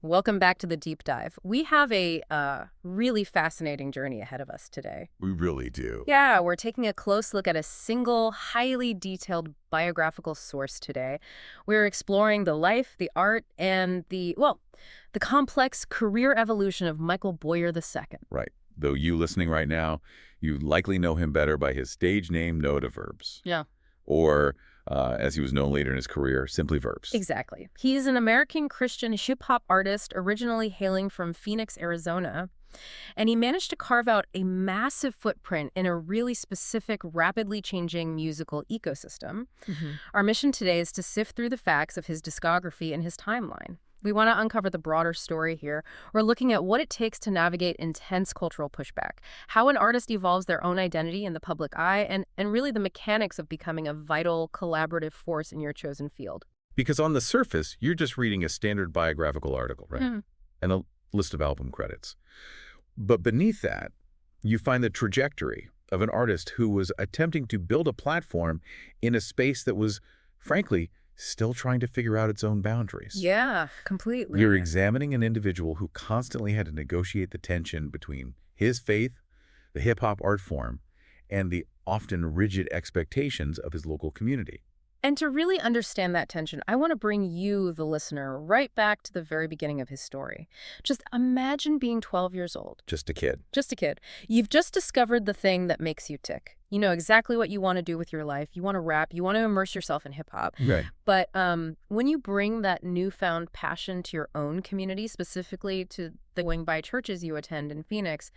Welcome back to the deep dive. We have a really fascinating journey ahead of us today. We really do. Yeah, we're taking a close look at a single, highly detailed biographical source today. We're exploring the life, the art, and the complex career evolution of Michael Boyer II. Right. Though you listening right now, you likely know him better by his stage name, Knowdaverbs. Yeah. Or, as he was known later in his career, simply Verbs. Exactly. He's an American Christian hip-hop artist originally hailing from Phoenix, Arizona. And he managed to carve out a massive footprint in a really specific, rapidly changing musical ecosystem. Our mission today is to sift through the facts of his discography and his timeline. We want to uncover the broader story here. We're looking at what it takes to navigate intense cultural pushback, how an artist evolves their own identity in the public eye, and really the mechanics of becoming a vital, collaborative force in your chosen field. Because on the surface, you're just reading a standard biographical article, right? And a list of album credits. But beneath that, you find the trajectory of an artist who was attempting to build a platform in a space that was, frankly, still trying to figure out its own boundaries. Yeah, completely. You're examining an individual who constantly had to negotiate the tension between his faith, the hip-hop art form, and the often rigid expectations of his local community. And to really understand that tension, I want to bring you, the listener, right back to the very beginning of his story. Just imagine being 12 years old. Just a kid. Just a kid. You've just discovered the thing that makes you tick. You know exactly what you want to do with your life. You want to rap. You want to immerse yourself in hip-hop. Right. But when you bring that newfound passion to your own community, specifically to the going-by churches you attend in Phoenix,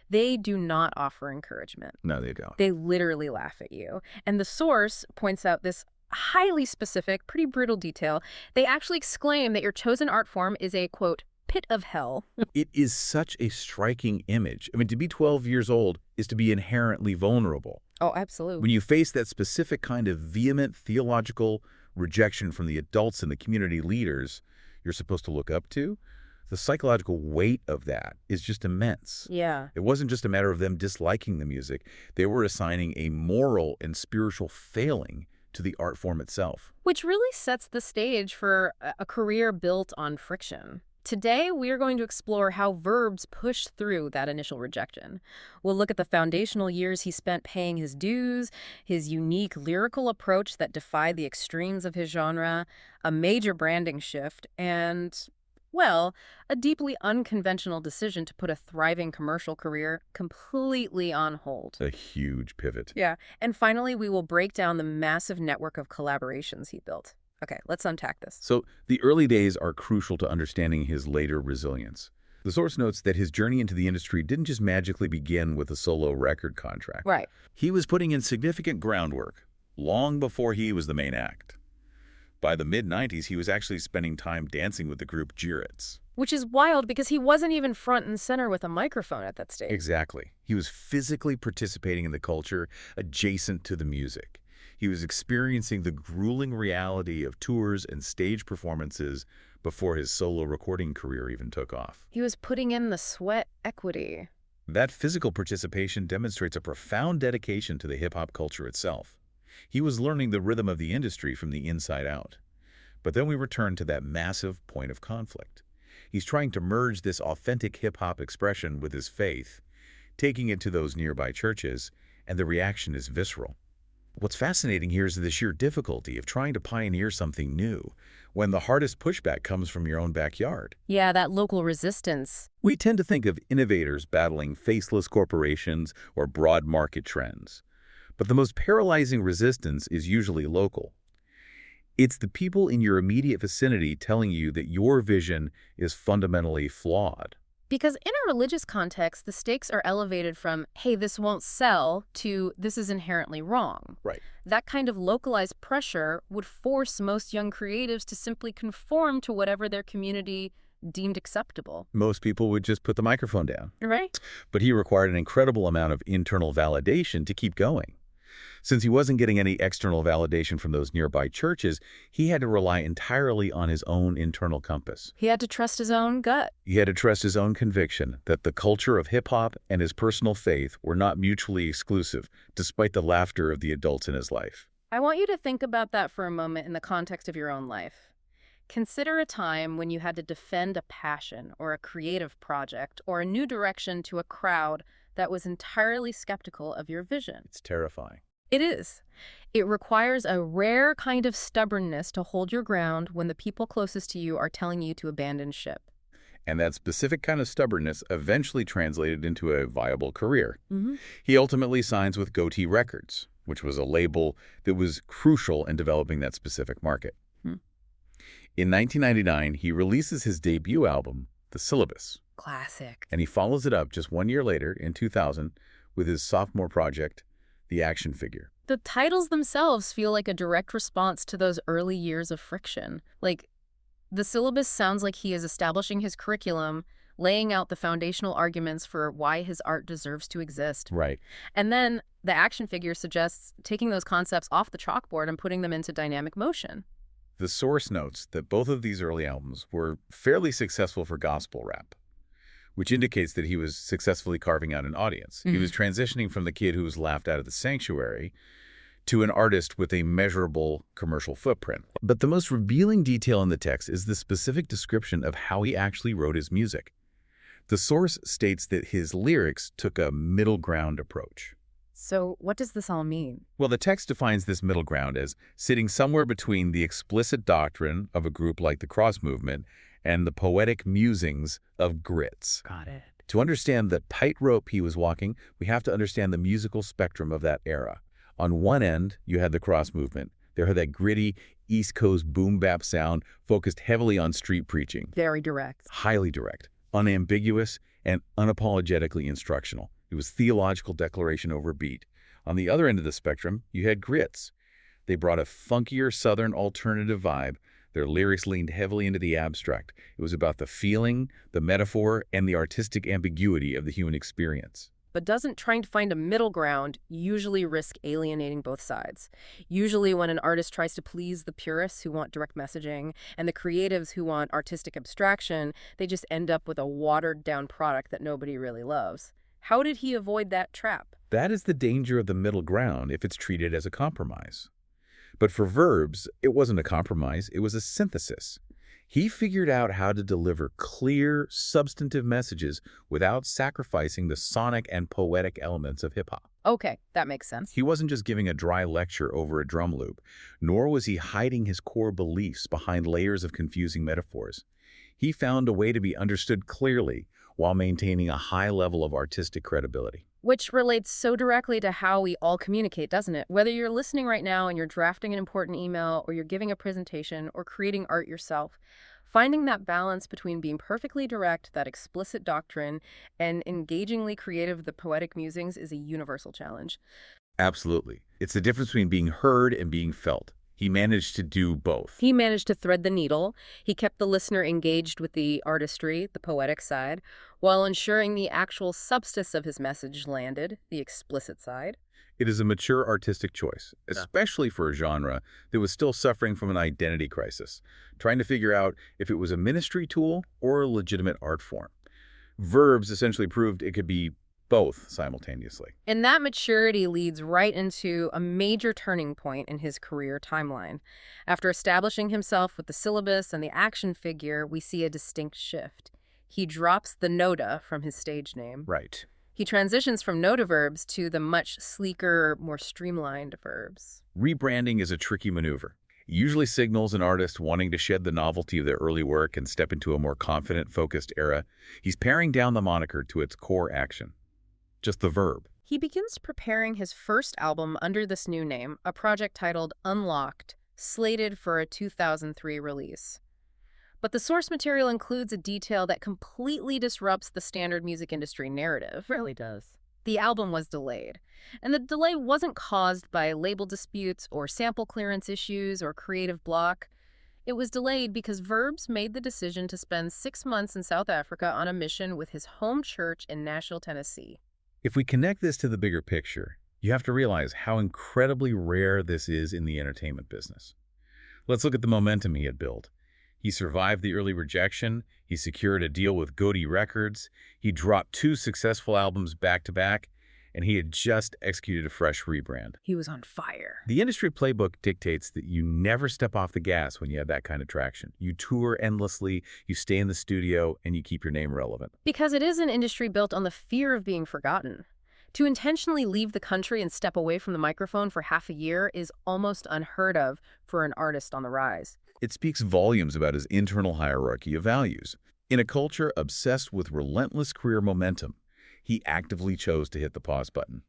they do not offer encouragement. No, they don't. They literally laugh at you. And the source points out this highly specific, pretty brutal detail. They actually exclaim that your chosen art form is a, quote, pit of hell. It is such a striking image. I mean, to be 12 years old is to be inherently vulnerable. Oh, absolutely. When you face that specific kind of vehement theological rejection from the adults and the community leaders you're supposed to look up to, the psychological weight of that is just immense. Yeah. It wasn't just a matter of them disliking the music. They were assigning a moral and spiritual failing to the art form itself. Which really sets the stage for a career built on friction. Today, we're going to explore how Verbs pushed through that initial rejection. We'll look at the foundational years he spent paying his dues, his unique lyrical approach that defied the extremes of his genre, a major branding shift, and, well, a deeply unconventional decision to put a thriving commercial career completely on hold. A huge pivot. Yeah. And finally, we will break down the massive network of collaborations he built. Okay, let's unpack this. So the early days are crucial to understanding his later resilience. The source notes that his journey into the industry didn't just magically begin with a solo record contract. Right. He was putting in significant groundwork long before he was the main act. By the mid-90s, he was actually spending time dancing with the group Jirits. Which is wild because he wasn't even front and center with a microphone at that stage. Exactly. He was physically participating in the culture adjacent to the music. He was experiencing the grueling reality of tours and stage performances before his solo recording career even took off. He was putting in the sweat equity. That physical participation demonstrates a profound dedication to the hip-hop culture itself. He was learning the rhythm of the industry from the inside out. But then we return to that massive point of conflict. He's trying to merge this authentic hip-hop expression with his faith, taking it to those nearby churches, and the reaction is visceral. What's fascinating here is the sheer difficulty of trying to pioneer something new when the hardest pushback comes from your own backyard. Yeah, that local resistance. We tend to think of innovators battling faceless corporations or broad market trends. But the most paralyzing resistance is usually local. It's the people in your immediate vicinity telling you that your vision is fundamentally flawed. Because in a religious context, the stakes are elevated from, hey, this won't sell, to this is inherently wrong. Right. That kind of localized pressure would force most young creatives to simply conform to whatever their community deemed acceptable. Most people would just put the microphone down. Right. But he required an incredible amount of internal validation to keep going. Since he wasn't getting any external validation from those nearby churches, he had to rely entirely on his own internal compass. He had to trust his own gut. He had to trust his own conviction that the culture of hip-hop and his personal faith were not mutually exclusive, despite the laughter of the adults in his life. I want you to think about that for a moment in the context of your own life. Consider a time when you had to defend a passion or a creative project or a new direction to a crowd that was entirely skeptical of your vision. It's terrifying. It is. It requires a rare kind of stubbornness to hold your ground when the people closest to you are telling you to abandon ship. And that specific kind of stubbornness eventually translated into a viable career. Hmm. He ultimately signs with Goatee Records, which was a label that was crucial in developing that specific market. Hmm. In 1999, he releases his debut album, The Syllabus, Classic. and he follows it up just 1 year later, in 2000, with his sophomore project, The Action Figure. The titles themselves feel like a direct response to those early years of friction. Like, the syllabus sounds like he is establishing his curriculum, laying out the foundational arguments for why his art deserves to exist. Right. And then the action figure suggests taking those concepts off the chalkboard and putting them into dynamic motion. The source notes that both of these early albums were fairly successful for gospel rap, which indicates that he was successfully carving out an audience. He was transitioning from the kid who was laughed out of the sanctuary to an artist with a measurable commercial footprint. But the most revealing detail in the text is the specific description of how he actually wrote his music. The source states that his lyrics took a middle ground approach. So what does this all mean? Well, the text defines this middle ground as sitting somewhere between the explicit doctrine of a group like the Cross Movement and the poetic musings of Grits. Got it. To understand the tightrope he was walking, we have to understand the musical spectrum of that era. On one end, you had the Cross Movement. They had that gritty East Coast boom-bap sound focused heavily on street preaching. Very direct. Highly direct, unambiguous, and unapologetically instructional. It was theological declaration over beat. On the other end of the spectrum, you had Grits. They brought a funkier Southern alternative vibe. Their lyrics leaned heavily into the abstract. It was about the feeling, the metaphor, and the artistic ambiguity of the human experience. But doesn't trying to find a middle ground usually risk alienating both sides? Usually when an artist tries to please the purists who want direct messaging and the creatives who want artistic abstraction, they just end up with a watered-down product that nobody really loves. How did he avoid that trap? That is the danger of the middle ground if it's treated as a compromise. But for Verbs, it wasn't a compromise, it was a synthesis. He figured out how to deliver clear, substantive messages without sacrificing the sonic and poetic elements of hip-hop. Okay, that makes sense. He wasn't just giving a dry lecture over a drum loop, nor was he hiding his core beliefs behind layers of confusing metaphors. He found a way to be understood clearly while maintaining a high level of artistic credibility. Which relates so directly to how we all communicate, doesn't it? Whether you're listening right now and you're drafting an important email, or you're giving a presentation, or creating art yourself, finding that balance between being perfectly direct, that explicit doctrine, and engagingly creative, the poetic musings, is a universal challenge. Absolutely. It's the difference between being heard and being felt. He managed to do both. He managed to thread the needle. He kept the listener engaged with the artistry, the poetic side, while ensuring the actual substance of his message landed, the explicit side. It is a mature artistic choice, especially for a genre that was still suffering from an identity crisis, trying to figure out if it was a ministry tool or a legitimate art form. Verbs essentially proved it could be both simultaneously. And that maturity leads right into a major turning point in his career timeline. After establishing himself with the syllabus and the action figure, we see a distinct shift. He drops the Noda from his stage name. Right. He transitions from Knowdaverbs to the much sleeker, more streamlined verbs. Rebranding is a tricky maneuver. It usually signals an artist wanting to shed the novelty of their early work and step into a more confident, focused era. He's paring down the moniker to its core action. Just the verb. He begins preparing his first album under this new name, a project titled Unlocked, slated for a 2003 release. But the source material includes a detail that completely disrupts the standard music industry narrative. It really does. The album was delayed. And the delay wasn't caused by label disputes or sample clearance issues or creative block. It was delayed because Verbs made the decision to spend 6 months in South Africa on a mission with his home church in Nashville, Tennessee. If we connect this to the bigger picture, you have to realize how incredibly rare this is in the entertainment business. Let's look at the momentum he had built. He survived the early rejection, he secured a deal with Goatee Records, he dropped 2 successful albums back-to-back, and he had just executed a fresh rebrand. He was on fire. The industry playbook dictates that you never step off the gas when you have that kind of traction. You tour endlessly, you stay in the studio, and you keep your name relevant. Because it is an industry built on the fear of being forgotten. To intentionally leave the country and step away from the microphone for half a year is almost unheard of for an artist on the rise. It speaks volumes about his internal hierarchy of values. In a culture obsessed with relentless career momentum, he actively chose to hit the pause button.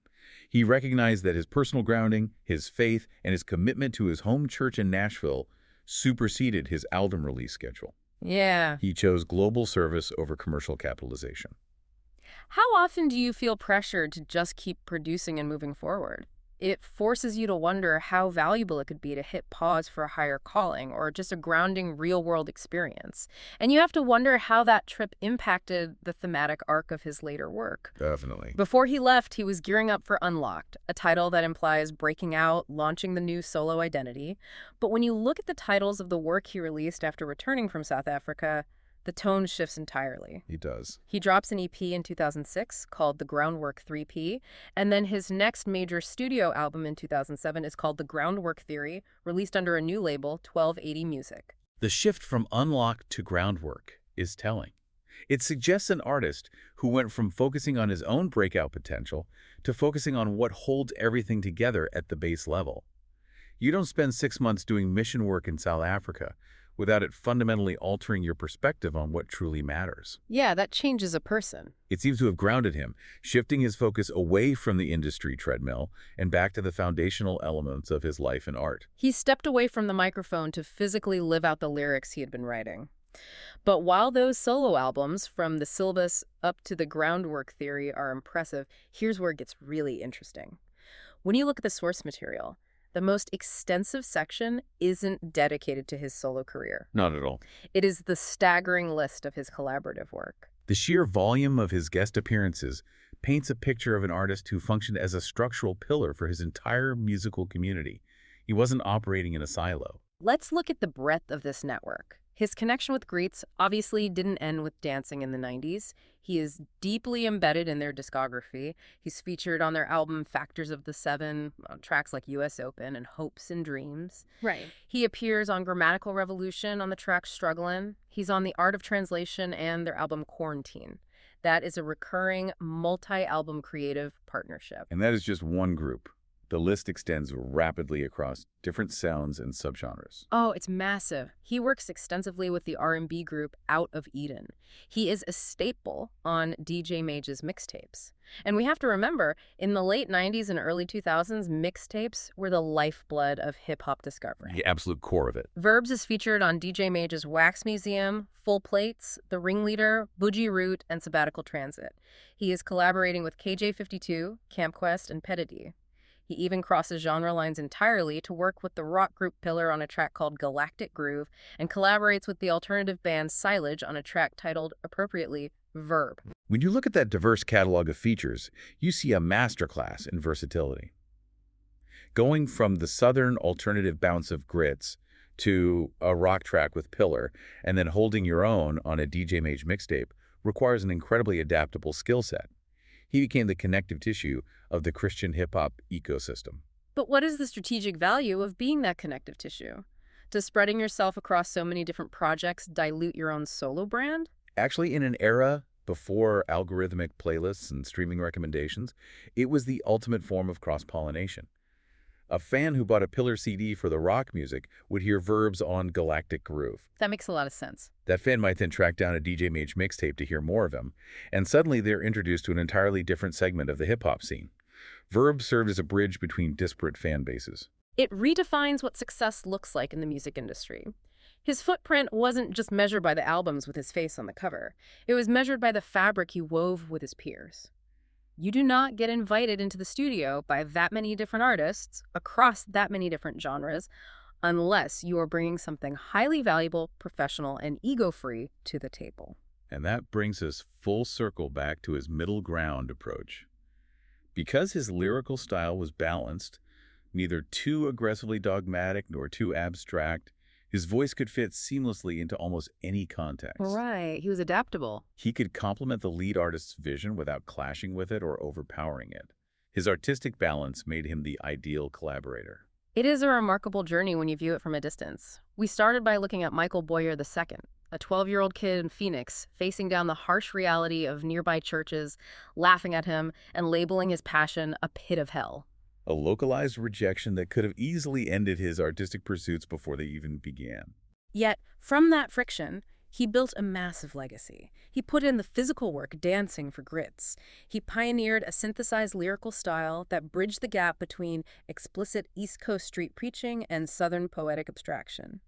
He recognized that his personal grounding, his faith, and his commitment to his home church in Nashville superseded his album release schedule. Yeah. He chose global service over commercial capitalization. How often do you feel pressured to just keep producing and moving forward? It forces you to wonder how valuable it could be to hit pause for a higher calling or just a grounding real-world experience. And you have to wonder how that trip impacted the thematic arc of his later work. Definitely. Before he left, he was gearing up for Unlocked, a title that implies breaking out, launching the new solo identity. But when you look at the titles of the work he released after returning from South Africa, the tone shifts entirely. He does. He drops an EP in 2006 called The Groundwork 3P, and then his next major studio album in 2007 is called The Groundwork Theory, released under a new label, 1280 Music. The shift from Unlocked to Groundwork is telling. It suggests an artist who went from focusing on his own breakout potential to focusing on what holds everything together at the base level. You don't spend 6 months doing mission work in South Africa without it fundamentally altering your perspective on what truly matters. Yeah, that changes a person. It seems to have grounded him, shifting his focus away from the industry treadmill and back to the foundational elements of his life and art. He stepped away from the microphone to physically live out the lyrics he had been writing. But while those solo albums, from The Syllabus up to The Groundwork Theory, are impressive, here's where it gets really interesting. When you look at the source material, the most extensive section isn't dedicated to his solo career. Not at all. It is the staggering list of his collaborative work. The sheer volume of his guest appearances paints a picture of an artist who functioned as a structural pillar for his entire musical community. He wasn't operating in a silo. Let's look at the breadth of this network. His connection with Greets obviously didn't end with dancing in the 90s. He is deeply embedded in their discography. He's featured on their album Factors of the Seven, on tracks like US Open and Hopes and Dreams. Right. He appears on Grammatical Revolution on the track Strugglin'. He's on The Art of Translation and their album Quarantine. That is a recurring multi-album creative partnership. And that is just one group. The list extends rapidly across different sounds and subgenres. Oh, it's massive. He works extensively with the R&B group Out of Eden. He is a staple on DJ Mage's mixtapes. And we have to remember, in the late 90s and early 2000s, mixtapes were the lifeblood of hip-hop discovery. The absolute core of it. Verbs is featured on DJ Mage's Wax Museum, Full Plates, The Ringleader, Bougie Route, and Sabbatical Transit. He is collaborating with KJ52, Camp Quest, and Pedidee. He even crosses genre lines entirely to work with the rock group Pillar on a track called Galactic Groove and collaborates with the alternative band Silage on a track titled, appropriately, Verb. When you look at that diverse catalog of features, you see a masterclass in versatility. Going from the southern alternative bounce of Grits to a rock track with Pillar and then holding your own on a DJ Mage mixtape requires an incredibly adaptable skill set. He became the connective tissue of the Christian hip-hop ecosystem. But what is the strategic value of being that connective tissue? Does spreading yourself across so many different projects dilute your own solo brand? Actually, in an era before algorithmic playlists and streaming recommendations, it was the ultimate form of cross-pollination. A fan who bought a Pillar CD for the rock music would hear Verbs on Galactic Groove. That makes a lot of sense. That fan might then track down a DJ Mage mixtape to hear more of him, and suddenly they're introduced to an entirely different segment of the hip-hop scene. Verbs served as a bridge between disparate fan bases. It redefines what success looks like in the music industry. His footprint wasn't just measured by the albums with his face on the cover. It was measured by the fabric he wove with his peers. You do not get invited into the studio by that many different artists across that many different genres unless you are bringing something highly valuable, professional, and ego-free to the table. And that brings us full circle back to his middle ground approach. Because his lyrical style was balanced, neither too aggressively dogmatic nor too abstract, his voice could fit seamlessly into almost any context. Right, he was adaptable. He could complement the lead artist's vision without clashing with it or overpowering it. His artistic balance made him the ideal collaborator. It is a remarkable journey when you view it from a distance. We started by looking at Michael Boyer II, a 12-year-old kid in Phoenix, facing down the harsh reality of nearby churches, laughing at him, and labeling his passion a pit of hell. A localized rejection that could have easily ended his artistic pursuits before they even began. Yet, from that friction, he built a massive legacy. He put in the physical work dancing for grits. He pioneered a synthesized lyrical style that bridged the gap between explicit East Coast street preaching and Southern poetic abstraction.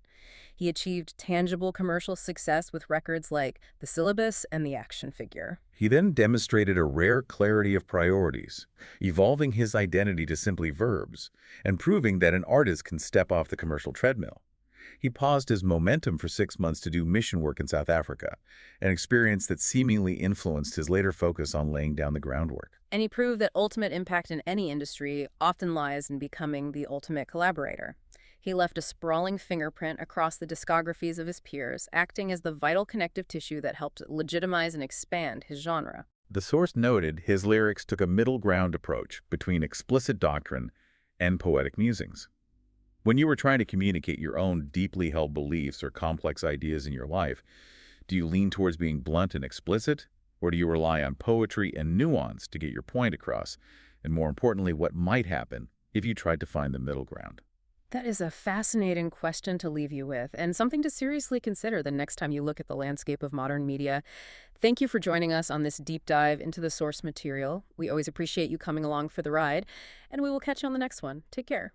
He achieved tangible commercial success with records like The Syllabus and The Action Figure. He then demonstrated a rare clarity of priorities, evolving his identity to simply verbs, and proving that an artist can step off the commercial treadmill. He paused his momentum for 6 months to do mission work in South Africa, an experience that seemingly influenced his later focus on laying down the groundwork. And he proved that ultimate impact in any industry often lies in becoming the ultimate collaborator. He left a sprawling fingerprint across the discographies of his peers, acting as the vital connective tissue that helped legitimize and expand his genre. The source noted his lyrics took a middle ground approach between explicit doctrine and poetic musings. When you were trying to communicate your own deeply held beliefs or complex ideas in your life, do you lean towards being blunt and explicit, or do you rely on poetry and nuance to get your point across? And more importantly, what might happen if you tried to find the middle ground? That is a fascinating question to leave you with, and something to seriously consider the next time you look at the landscape of modern media. Thank you for joining us on this deep dive into the source material. We always appreciate you coming along for the ride, and we will catch you on the next one. Take care.